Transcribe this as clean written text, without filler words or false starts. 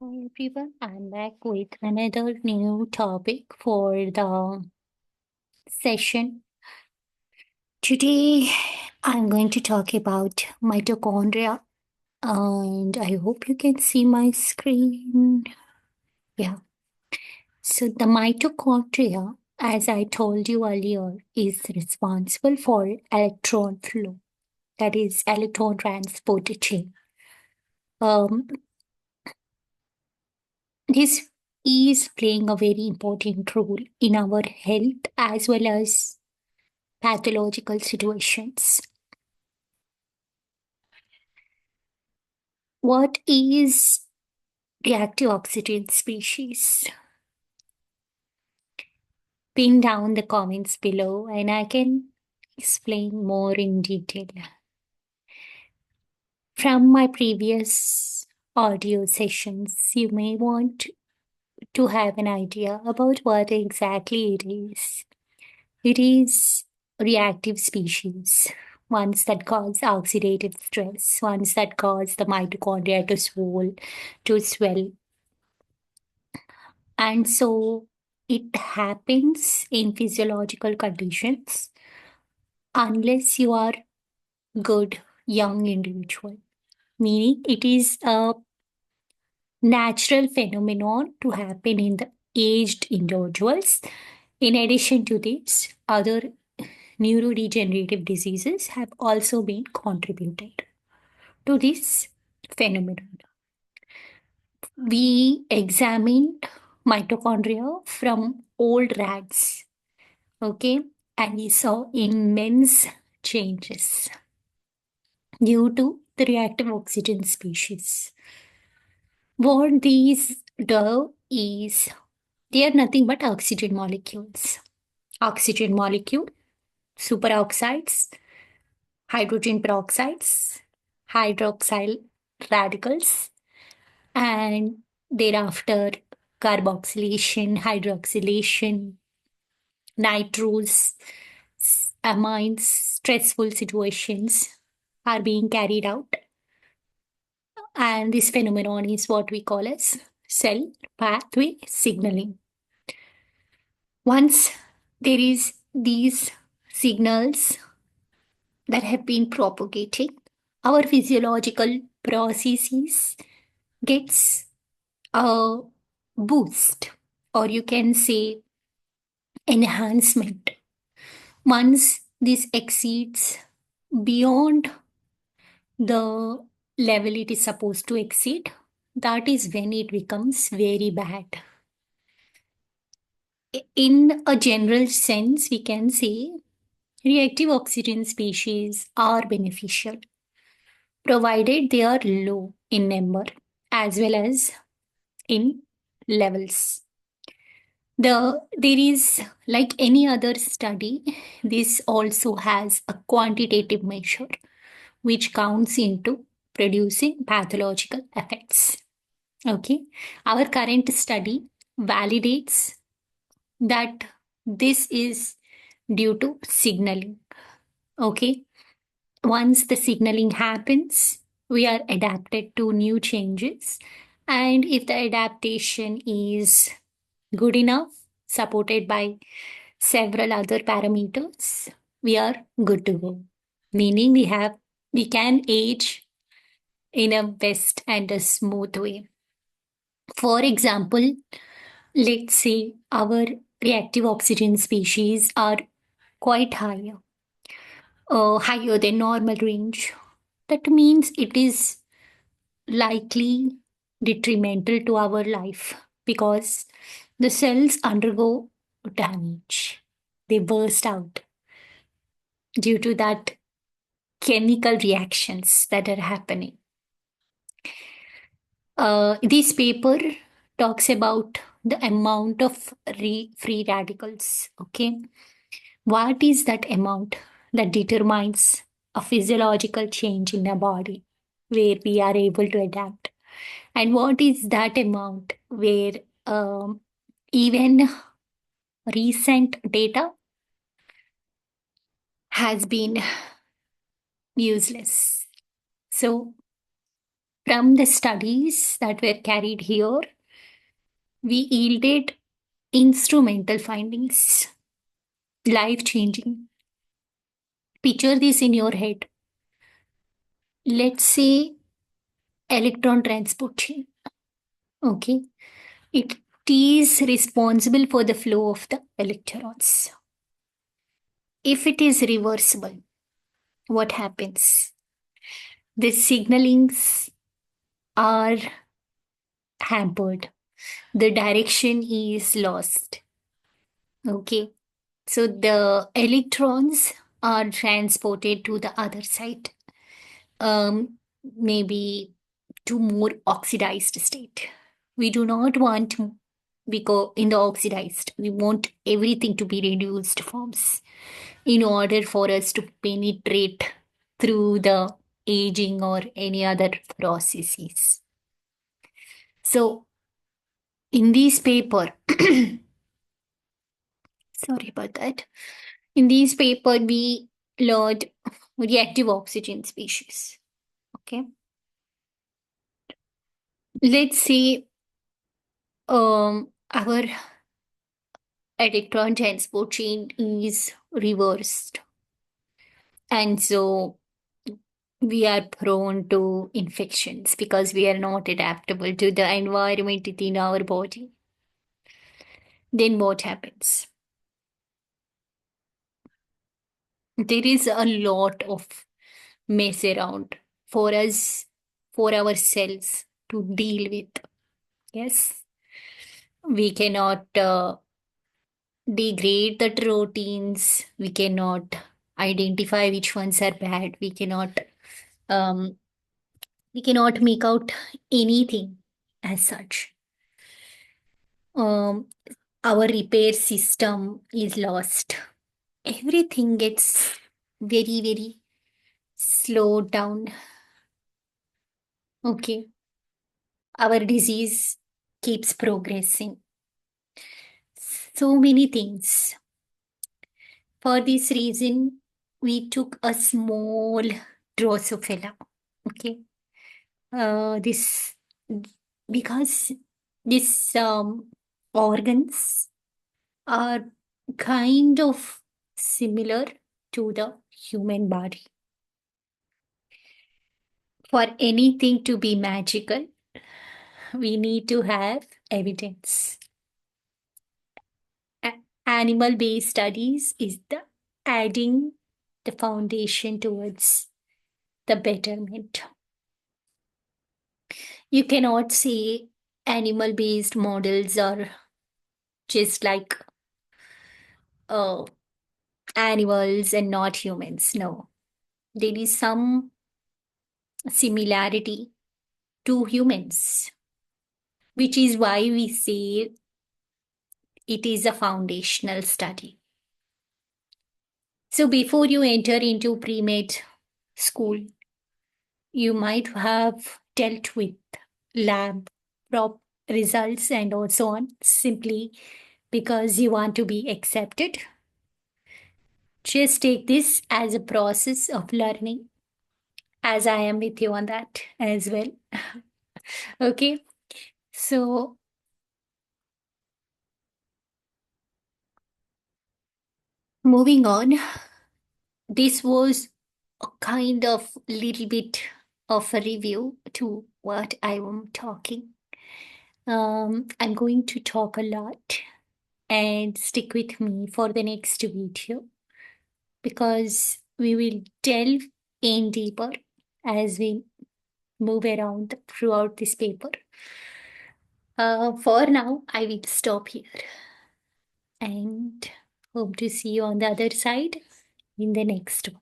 Hi everyone, I'm back with another new topic for the session. Today, I'm going to talk about mitochondria, and I hope you can see my screen. Yeah, so the mitochondria, as I told you earlier, is responsible for electron flow, that is, electron transport chain. Um, this is playing a very important role in our health as well as pathological situations. What is reactive oxygen species? Pin down the comments below and I can explain more in detail. From my previous audio sessions, you may want to have an idea about what exactly it is. It is reactive species, ones that cause oxidative stress, ones that cause the mitochondria to swell. And so it happens in physiological conditions unless you are good young individual, meaning it is a natural phenomenon to happen in the aged individuals. In addition to this, other neurodegenerative diseases have also been contributed to this phenomenon. We examined mitochondria from old rats, okay, and we saw immense changes due to the reactive oxygen species. What these do is they are nothing but oxygen molecules. Oxygen molecule, superoxides, hydrogen peroxides, hydroxyl radicals, and thereafter carboxylation, hydroxylation, nitros, amines, stressful situations are being carried out. And this phenomenon is what we call as cell pathway signaling. Once there is these signals that have been propagating, our physiological processes gets a boost, or you can say enhancement. Once this exceeds beyond the level it is supposed to exceed, that is when it becomes very bad. In a general sense, we can say reactive oxygen species are beneficial, provided they are low in number as well as in levels. There is, like any other study, this also has a quantitative measure which counts into producing pathological effects. Okay, our current study validates that this is due to signaling. Okay, once the signaling happens, we are adapted to new changes. And if the adaptation is good enough, supported by several other parameters, we are good to go. Meaning we can age in a best and a smooth way. For example, let's say our reactive oxygen species are quite higher than normal range. That means it is likely detrimental to our life because the cells undergo damage. They burst out due to that chemical reactions that are happening. This paper talks about the amount of free radicals. Okay, what is that amount that determines a physiological change in the body where we are able to adapt? And what is that amount where even recent data has been useless? So, From the studies that were carried here, we yielded instrumental findings, life changing. Picture this in your head. Let's say electron transport chain. Okay. It is responsible for the flow of the electrons. If it is reversible, what happens? The signalings are hampered. The direction is lost. Okay. So the electrons are transported to the other side. Maybe to more oxidized state. We do not want to go in the oxidized. We want everything to be reduced forms in order for us to penetrate through the aging or any other processes. So in this paper, sorry about that. In this paper, we learned reactive oxygen species. Okay. Let's say our electron transport chain is reversed. And so we are prone to infections because we are not adaptable to the environment within our body. Then what happens? There is a lot of mess around for us, for our cells to deal with. Yes, we cannot degrade the proteins. We cannot identify which ones are bad. Um, we cannot make out anything as such. Um, our repair system is lost. Everything gets very, very slowed down. Okay. Our disease keeps progressing. So many things. For this reason, we took a small Drosophila. Okay. This because these organs are kind of similar to the human body. For anything to be magical, we need to have evidence. Animal based studies is the adding the foundation towards the betterment. You cannot say animal based models are just like uh, animals and not humans. No, there is some similarity to humans, which is why we say it is a foundational study. So before you enter into pre-med school, you might have dealt with lab prop results and so on simply because you want to be accepted. Just take this as a process of learning, as I am with you on that as well. Okay, so moving on, this was a kind of little bit of a review to what I am talking. I'm going to talk a lot and stick with me for the next video because we will delve in deeper as we move around throughout this paper. For now, I will stop here and hope to see you on the other side in the next one.